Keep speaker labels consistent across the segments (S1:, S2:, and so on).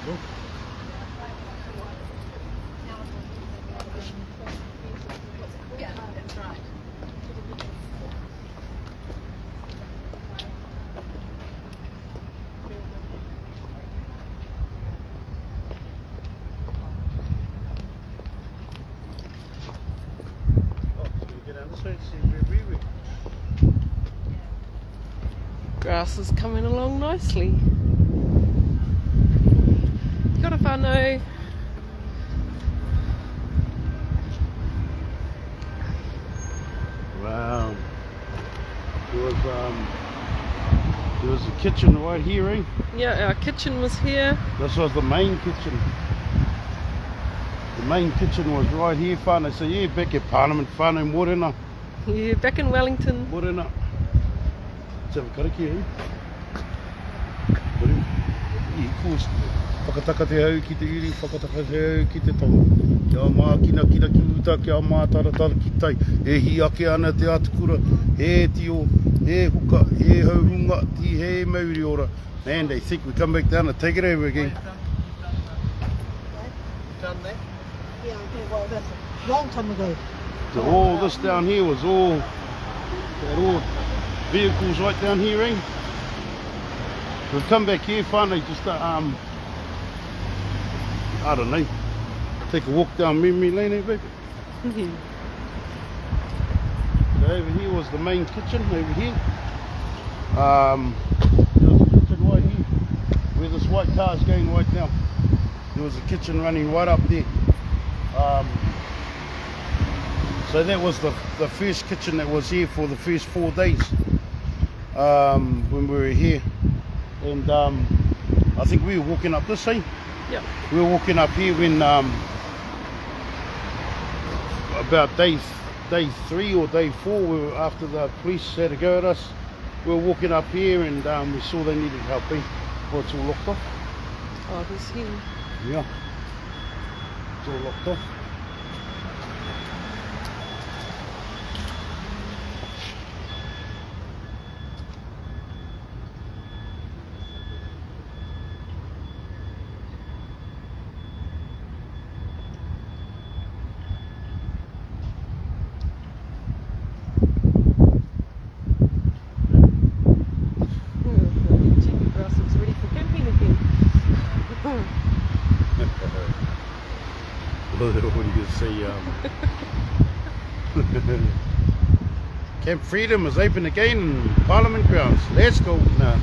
S1: Look.
S2: Yeah, that's right.
S3: Grass is coming along nicely. Kia ora whānau.
S1: Wow. There was a kitchen right here, eh?
S3: Yeah, our kitchen was here.
S1: This was the main kitchen. The main kitchen was right here, whānau. So yeah, back at Parliament, whānau Morena.
S3: Yeah, back in Wellington.
S1: Morena. Let's have a kariki, eh? Kore. I course. Whakataka te hau ki te iri, whakataka te hau ki te tonga. Kia mā kina kina ki uta, kia mā taratara ki tai. E hi ake ana te atukura, e tio, e huka, e haurunga, ti he mauri ora. Man, they think we come back down and take it over again.
S2: Done that? Yeah, okay, well, that's a long time ago.
S1: So all this down here was all vehicles right down here, eh? We've come back here finally just to, I don't know, take a walk down memory lane, eh, baby? So over here was the main kitchen, over here. There was a kitchen right here, where this white car is going right now. There was a kitchen running right up there. So that was the first kitchen that was here for the first 4 days when we were here. And I think we were walking up this way.
S3: Yeah.
S1: We were walking up here when about day 3 or day 4, we were, after the police had to go at us, we were walking up here and we saw they needed help. Well, it's all locked off.
S3: Oh, he's here.
S1: Yeah, it's all locked off. What are you going to say? Camp Freedom is open again in Parliament grounds. Let's go. No.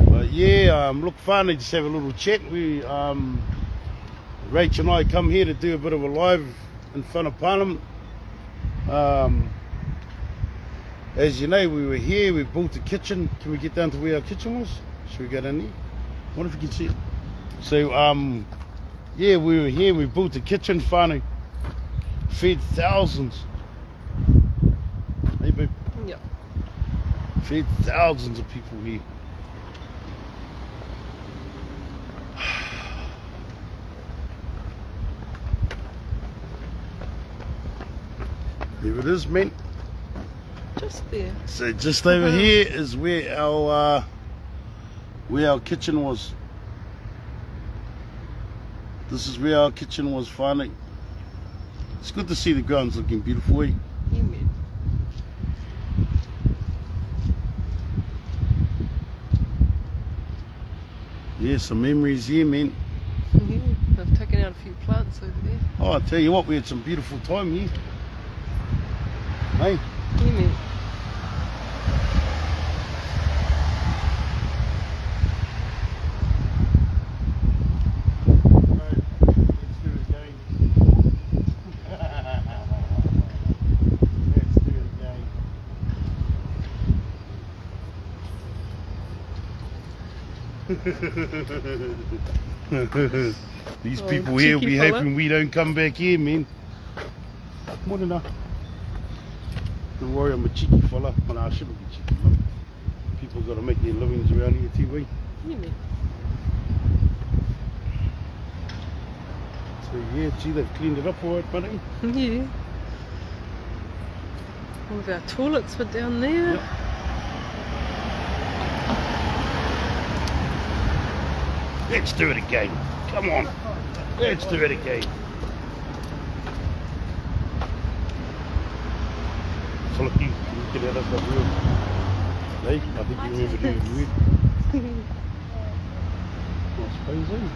S1: But yeah, look, finally just have a little chat. We, Rach and I come here to do a bit of a live in front of Parliament. As you know, we were here, we built a kitchen. Can we get down to where our kitchen was? Should we go down there? I wonder if you can see it. So, yeah, we were here, we built a kitchen, finally fed thousands. Hey, babe?
S3: Yeah.
S1: Fed thousands of people here. There it is, man.
S3: Just there.
S1: So just over here is where our kitchen was. This is where our kitchen was finally. It's good to see the grounds looking beautiful, eh?
S3: Yeah, man.
S1: Yeah, some memories here, man.
S3: Yeah, I've taken out a few plants over there.
S1: Oh, I tell you what, we had some beautiful time here. Hey?
S3: Yeah, man.
S1: These people here will be
S3: fella.
S1: hoping we don't come back here, man. Morena. Don't worry, I'm a cheeky fella. Well, I shouldn't be cheeky, man. People got to make their livings around here too, eh?
S3: Yeah, man.
S1: So yeah, gee, they've cleaned it up all right, buddy.
S3: Yeah. All of our toilets were down there.
S1: Yep. Let's do it again. Come on. Let's do it again. Flicky, you can have that word. Hey, I think you remember doing weird. I suppose, eh?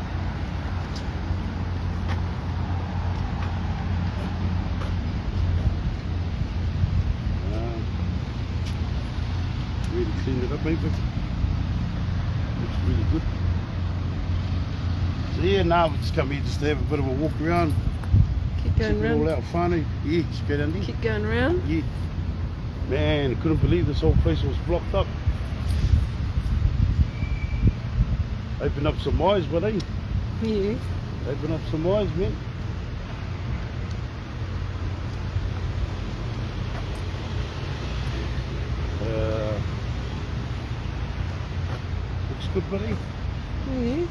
S1: Really cleaned it up, mate. Looks really good. So yeah, now we just come here just to have a bit of a walk around.
S3: Keep going
S1: Check it all
S3: round.
S1: out, whānau. Yeah, just go down there.
S3: Keep going round.
S1: Yeah. Man, I couldn't believe this whole place was blocked up. Open up some eyes, but eh?
S3: Yeah.
S1: Open up some eyes, man. Looks good, buddy.
S3: Yeah.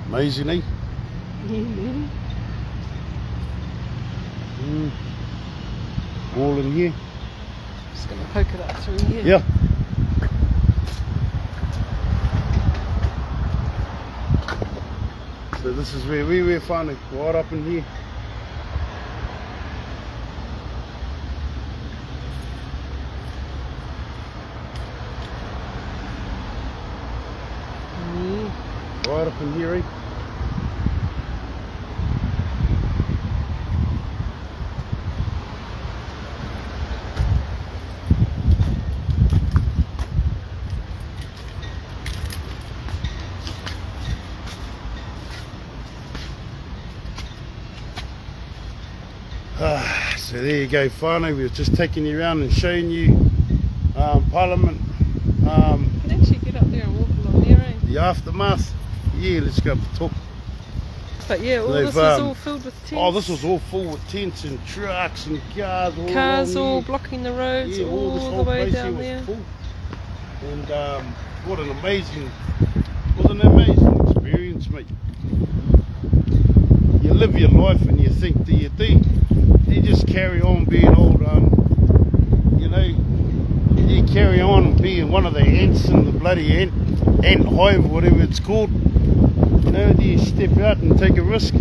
S1: Amazing, eh?
S3: Yeah.
S1: All in here.
S3: Just gonna poke it up through here.
S1: Yeah. So this is where we were finding, right up in here.
S3: Yeah.
S1: Right up in here, eh? So there you go, whānau. We were just taking you around and showing you Parliament,
S3: You can actually get up there and walk along there, eh?
S1: the aftermath. Yeah, let's go up and talk.
S3: But yeah, all
S1: They've,
S3: this is all filled with tents.
S1: Oh, this was all full with tents and trucks and cars.
S3: Cars
S1: along
S3: all
S1: here.
S3: blocking the roads
S1: Yeah, all this
S3: all
S1: whole
S3: the way
S1: place
S3: down
S1: here
S3: there.
S1: was full. And what an amazing experience, mate. You live your life and you think that you do. You just carry on being old, you know, you carry on being one of the ants in the bloody ant hive, whatever it's called. You know, do you step out and take a risk?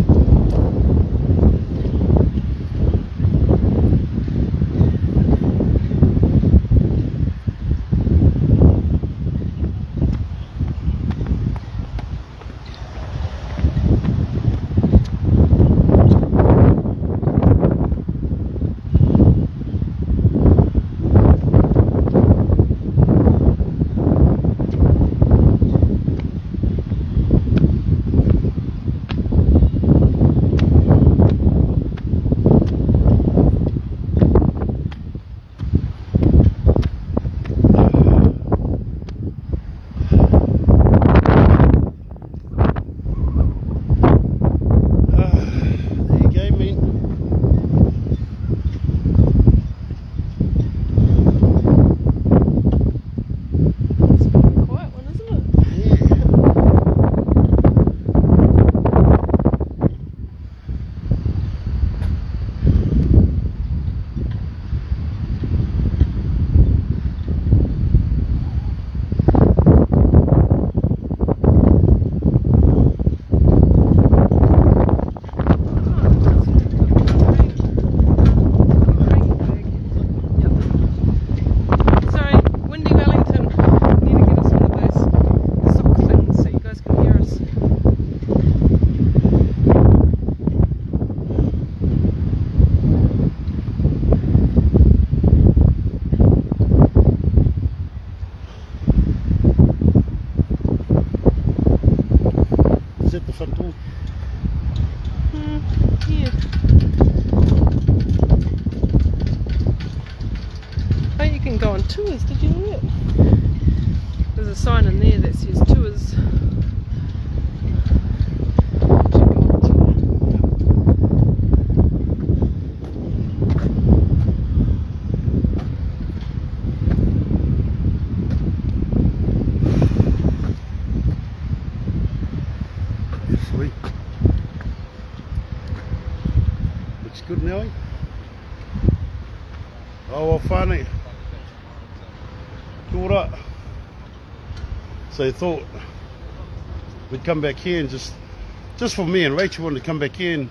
S3: Yeah. Oh, you can go on tours, did you know that? There's a sign in there that says tours.
S1: Beautifully. Oh, whānau. Kia ora. So I thought we'd come back here and just for me and Rachel wanted to come back here and,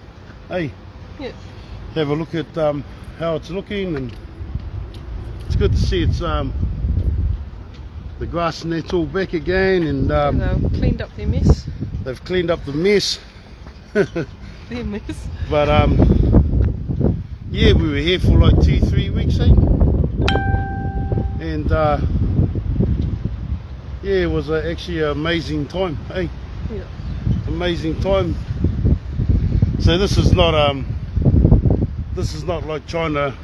S1: hey,
S3: Yeah.
S1: have a look at how it's looking, and it's good to see it's the grass and that's all back again, and
S3: They've cleaned up their mess.
S1: they've cleaned up the mess.
S3: Their mess.
S1: But yeah, we were here for like 2-3 weeks, eh? And yeah, it was actually an amazing time, eh?
S3: Yeah.
S1: Amazing time. So this is not like trying to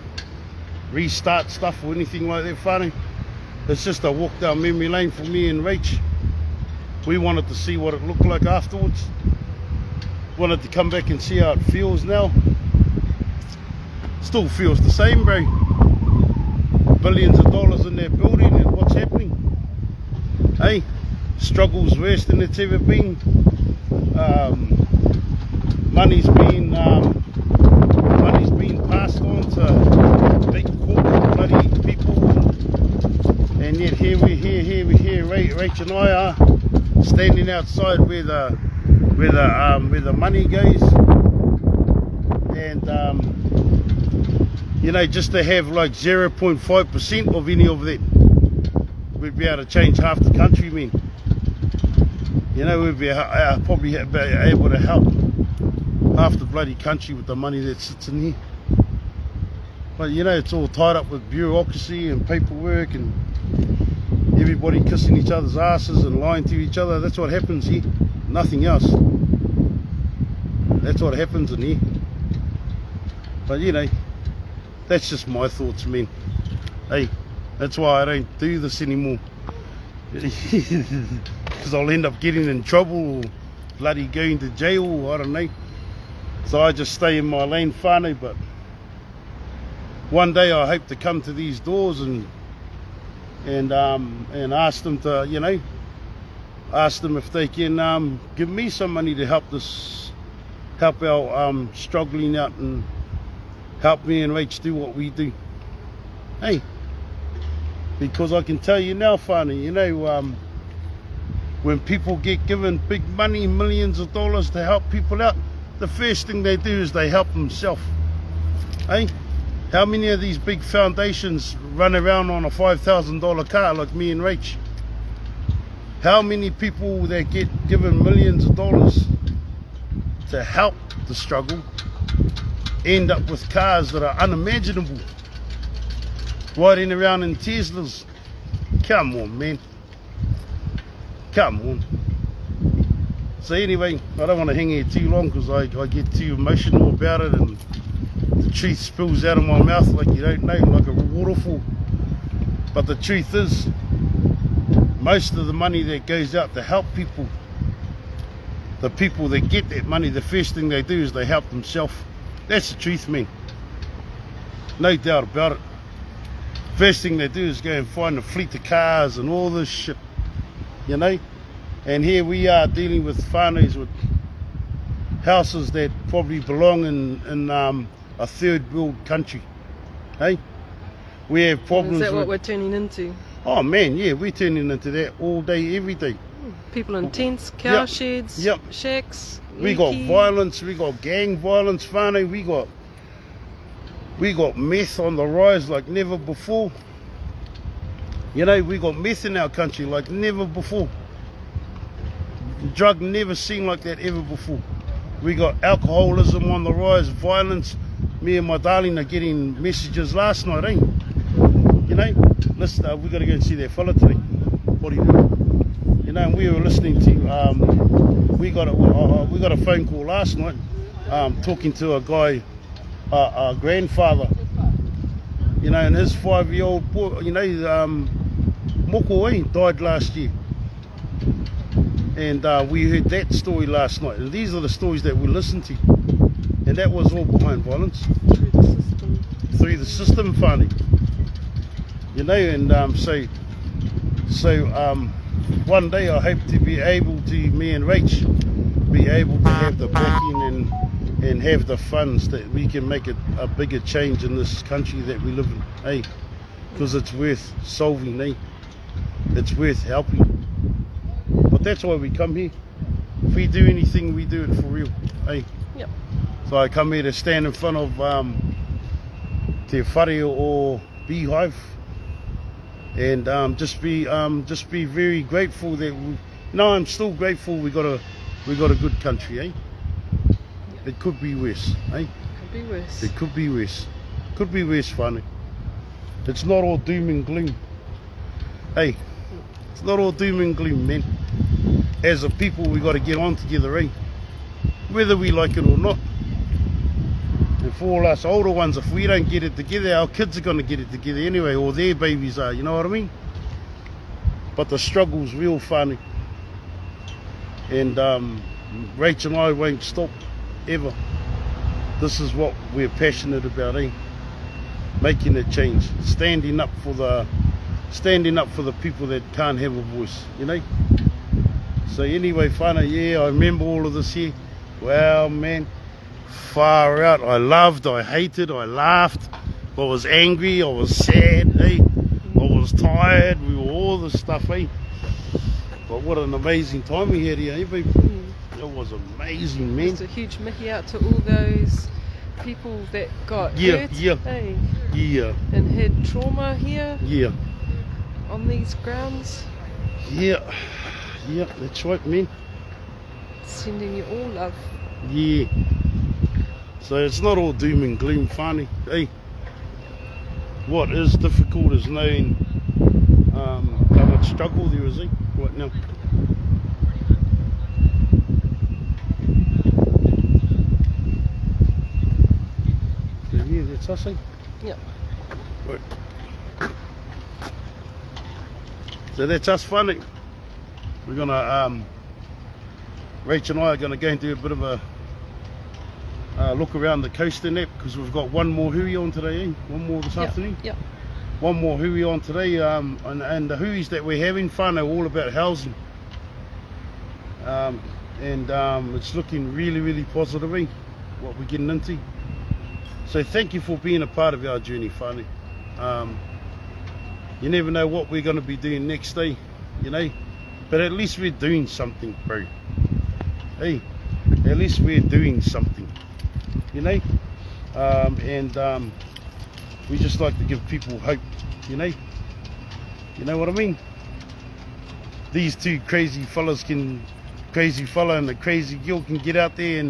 S1: restart stuff or anything like that, whānau. It's just a walk down memory lane for me and Rach. We wanted to see what it looked like afterwards. Wanted to come back and see how it feels now. Still feels the same, bro. Billions of dollars in that building, and what's happening? Hey, struggle's worse than it's ever been. Money's been passed on to big corporate bloody people, and yet here we're here. Rach and I are standing outside where the money goes, and you know, just to have like 0.5% of any of that, we'd be able to change half the country, man. You know, we'd be probably able to help half the bloody country with the money that sits in here. But you know, it's all tied up with bureaucracy and paperwork and everybody kissing each other's asses and lying to each other. That's what happens here, nothing else. That's what happens in here. But you know, that's just my thoughts, man. Hey, that's why I don't do this anymore. Because I'll end up getting in trouble or bloody going to jail, or I don't know. So I just stay in my lane, whānau. But one day I hope to come to these doors and ask them to, you know, ask them if they can give me some money to help our struggling out, and help me and Rach do what we do. Hey, because I can tell you now, whānau, you know, when people get given big money, millions of dollars to help people out, the first thing they do is they help themselves. Hey, how many of these big foundations run around on a $5,000 car like me and Rach? How many people that get given millions of dollars to help the struggle end up with cars that are unimaginable, riding around in Teslas? Come on, man. Come on. So anyway, I don't want to hang here too long because I get too emotional about it, and the truth spills out of my mouth like you don't know, like a waterfall. But the truth is, most of the money that goes out to help people, the people that get that money, the first thing they do is they help themselves. That's the truth, man. No doubt about it. First thing they do is go and find a fleet of cars and all this shit, you know. And here we are dealing with whānaus with houses that probably belong in a third world country. Hey, we have problems.
S3: Is that what we're turning into?
S1: Oh man, yeah, we're turning into that all day, every day.
S3: People in tents, cow sheds,
S1: Yep.
S3: shacks.
S1: We got violence, we got gang violence, whānau. We got meth on the rise like never before. You know, we got meth in our country like never before. Drug never seen like that ever before. We got alcoholism on the rise, violence. Me and my darling are getting messages last night, eh? You know, we got to go and see that fella today. What do you do? You know, and we were listening to, we got a phone call last night, talking to a guy, a grandfather, you know, and his 5-year-old boy, you know, Moko, died last year. And we heard that story last night, and these are the stories that we listened to, and that was all behind violence through the system, whānau. You know, and so one day I hope to be able to, me and Rach, be able to have the backing and have the funds that we can make a bigger change in this country that we live in, eh? Because it's worth solving, eh? It's worth helping. But that's why we come here. If we do anything, we do it for real, eh?
S3: Yep.
S1: So I come here to stand in front of Te Whare or Beehive, and just be very grateful that I'm still grateful we got a good country, eh? It could be worse, eh?
S3: Could be worse.
S1: It could be worse. Could be worse, whānau. It's not all doom and gloom. Hey, it's not all doom and gloom, man. As a people, we got to get on together, eh? Whether we like it or not. And for all us older ones, if we don't get it together, our kids are going to get it together anyway, or their babies are, you know what I mean? But the struggle's real, whānau. And Rach and I won't stop, ever. This is what we're passionate about, eh? Making a change, standing up for the people that can't have a voice, you know. So anyway, whānau, yeah, I remember all of this here. Wow, man, far out. I loved, I hated, I laughed, I was angry, I was sad, eh? I was tired. We were all this stuff, eh? But what an amazing time we had here, eh, people? It was amazing, man.
S3: Just a huge mickey out to all those people that got hurt, eh?
S1: Yeah.
S3: And had trauma here
S1: Yeah.
S3: on these grounds.
S1: Yeah, that's right, man.
S3: Sending you all love.
S1: Yeah. So it's not all doom and gloom, whānau, eh? What is difficult is knowing how much struggle there is, eh? Right now. So yeah, that's us, eh?
S3: Yep.
S1: Right. So that's us, whānau. We're gonna Rach and I are gonna go and do a bit of a look around the coast in that, because we've got one more hui on today, eh? One more this afternoon.
S3: Yep.
S1: One more hui on today, and the huis that we're having, whānau, all about housing. It's looking really, really positive, eh? What we're getting into. So thank you for being a part of our journey, whānau. You never know what we're going to be doing next day, you know, but at least we're doing something, bro. Hey, at least we're doing something, you know. We just like to give people hope, you know what I mean. These two crazy fella and the crazy girl can get out there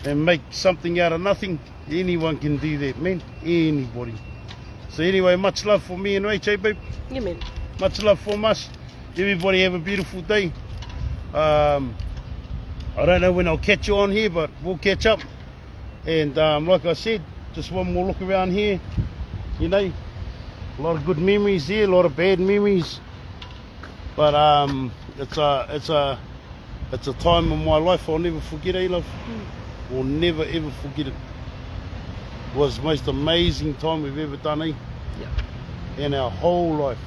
S1: and make something out of nothing. Anyone can do that, man. Anybody. So anyway, much love for me and Rach, eh, babe?
S3: Yeah, man.
S1: Much love from us. Everybody have a beautiful day. I don't know when I'll catch you on here, but we'll catch up. And like I said, just one more look around here. You know, a lot of good memories here, a lot of bad memories. But it's a time in my life I'll never forget, eh, love? We'll never ever forget it. It was the most amazing time we've ever done, eh?
S3: Yeah.
S1: In our whole life.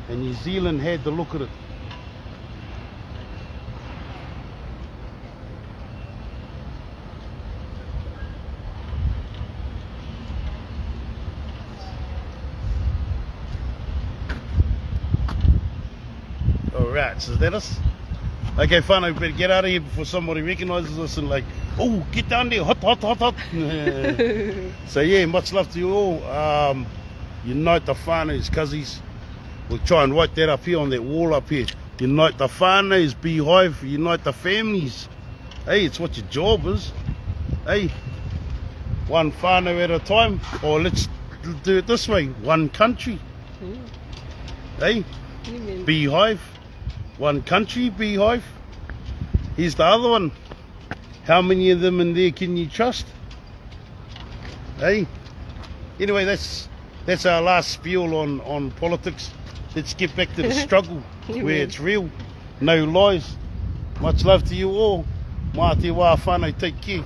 S1: And New Zealand had to look at it. Alright, so is that us? Okay, whānau, better get out of here before somebody recognises us and like, oh, get down there, hot. So yeah, much love to you all. Unite the whānau's, cuzzies. We'll try and write that up here on that wall up here. Unite the whānau's, Beehive, unite the families. Hey, it's what your job is. Hey, one whānau at a time. Or let's do it this way, one country. Hey, Beehive. One country, Beehive. Here's the other one. How many of them in there can you trust? Hey. Anyway, that's our last spiel on politics. Let's get back to the struggle where it's real. No lies. Much love to you all. Mā te wā whānau, take care.